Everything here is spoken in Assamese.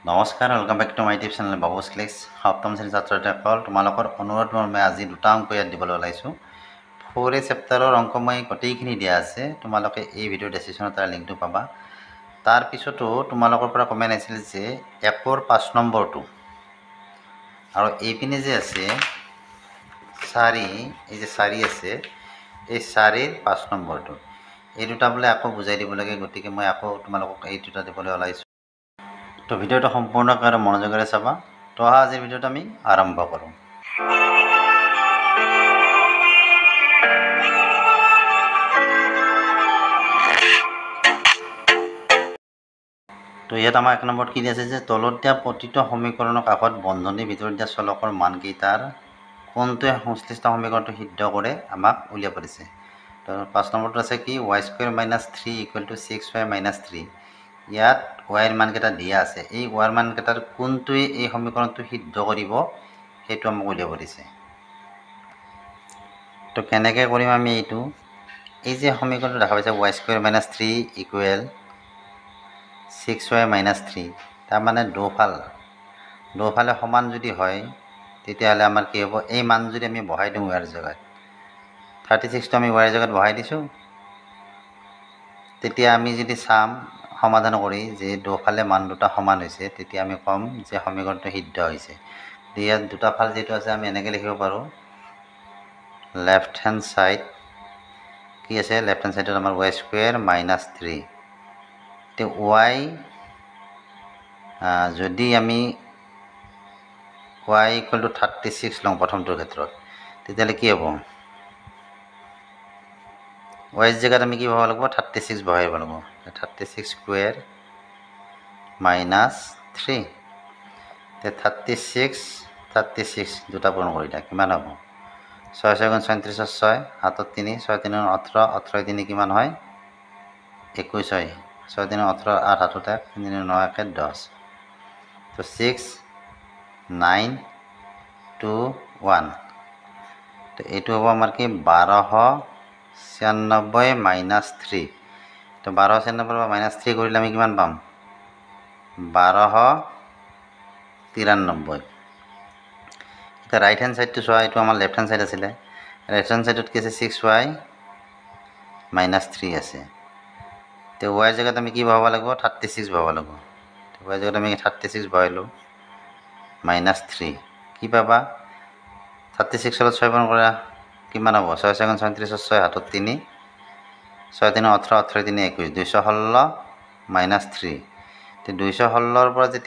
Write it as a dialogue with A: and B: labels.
A: নমস্কাৰ, welcome back to my YouTube channel Babu's clicks. সপ্তম শ্ৰেণীৰ ছাত্ৰ-ছাত্ৰীসকল, তোমালোকৰ অনুৰোধ মৰ্মে আজি দুটা অংক ইয়াত দিবলৈ ওলাইছোঁ। 4A চেপ্টাৰৰ অংক মই গোটেইখিনি দিয়া আছে, তোমালোকে এই ভিডিঅ' ডেছক্ৰিপশ্যনত তাৰ লিংকটো পাবা। তাৰপিছতো তোমালোকৰ পৰা কমেণ্ট আহিছিল যে 1ৰ 5 নম্বৰটো আৰু এইপিনে যে আছে 4, এই যে 4 আছে, এই 4ৰ 5 নম্বৰটো, এই দুটা বোলে আকৌ বুজাই দিব লাগে। গতিকে মই আকৌ তোমালোকক এই দুটা দিবলৈ ওলাইছোঁ। তো ভিডিঅ'টো সম্পূৰ্ণকৈ আৰু মনোযোগেৰে চাবা। তো আজিৰ ভিডিঅ'টো আমি আৰম্ভ কৰোঁ। তো ইয়াত আমাৰ 1 নম্বৰত কি আছে যে তলত দিয়া প্ৰতিটো সমীকৰণৰ কাষত বন্ধনীৰ ভিতৰত দিয়া চলকৰ মানকেইটাৰ কোনটোৱে সংশ্লিষ্ট সমীকৰণটো সিদ্ধ কৰে আমাক উলিয়াব দিছে। তো 5 নম্বৰটো আছে কি y² - 3 = 6y - 3। ইয়াত y ৰ মানকেইটা দিয়া আছে। এই y ৰ মানকেইটাৰ কোনটোৱে এই সমীকৰণটো সিদ্ধ কৰিব সেইটো আমাক উলিয়াব দিছে। তো কেনেকৈ কৰিম আমি এইটো? এই যে সমীকৰণটো দেখা পাইছে y² - 3 = 6y - 3, তাৰমানে দুফালে সমান যদি হয় তেতিয়াহ'লে আমাৰ কি হ'ব? এই মান যদি আমি বহাই দিওঁ y ৰ জেগাত, 36টো আমি y ৰ জেগাত বহাই দিছোঁ, তেতিয়া আমি যদি চাম সমাধান কৰি যে দুফালে মান দুটা সমান হৈছে, তেতিয়া আমি ক'ম যে সমীকৰণটো সিদ্ধ হৈছে। ইয়াত দুটা ফাল যিটো আছে আমি এনেকৈ লিখিব পাৰোঁ, লেফ্ট হেণ্ড ছাইড কি আছে? লেফ্ট হেণ্ড ছাইডত আমাৰ y² - 3। তো y যদি আমি y = 36 লওঁ প্ৰথমটোৰ ক্ষেত্ৰত, তেতিয়াহ'লে কি হ'ব? y ৰ জেগাত আমি কি বহাব লাগিব? 36 বহাব লাগিব। 36² - 3। তে 36 দুটা পূৰণ কৰি দিয়া, কিমান হ'ব? 6 × 6 = 37, 6 হাতত 3, 6 × 3 = 18, 18 × 3 কিমান হয়? 21 হয়। 6 × 3 = 18, 8 হাতত 1, 3 × 9 = 10। তো 6, 9, 2, 1। তো এইটো হ'ব আমাৰ কি? 1296 - 3। তো 1296 পৰা -3 কৰিলে আমি কিমান পাম? 1293। এতিয়া ৰাইট হেণ্ড ছাইডটো চোৱা, এইটো আমাৰ লেফ্ট হেণ্ড ছাইড আছিলে। লেফ্ট হেণ্ড ছাইডত কি আছে? 6y - 3 আছে। তো y ৰ জেগাত আমি কি বহাব লাগিব? 36 বহাব লাগিব। y ৰ জেগাত আমি 36 বহালোঁ, -3 কি পাবা? 36 ৰ 6 পূৰণ কৰা, কিমান হ'ব? 6 × 6 = 37, 6 হাতত 3, 6 × 3 = 18, 18 × 3 = 21, 216 - 3। তো 216 পৰা যেতিয়া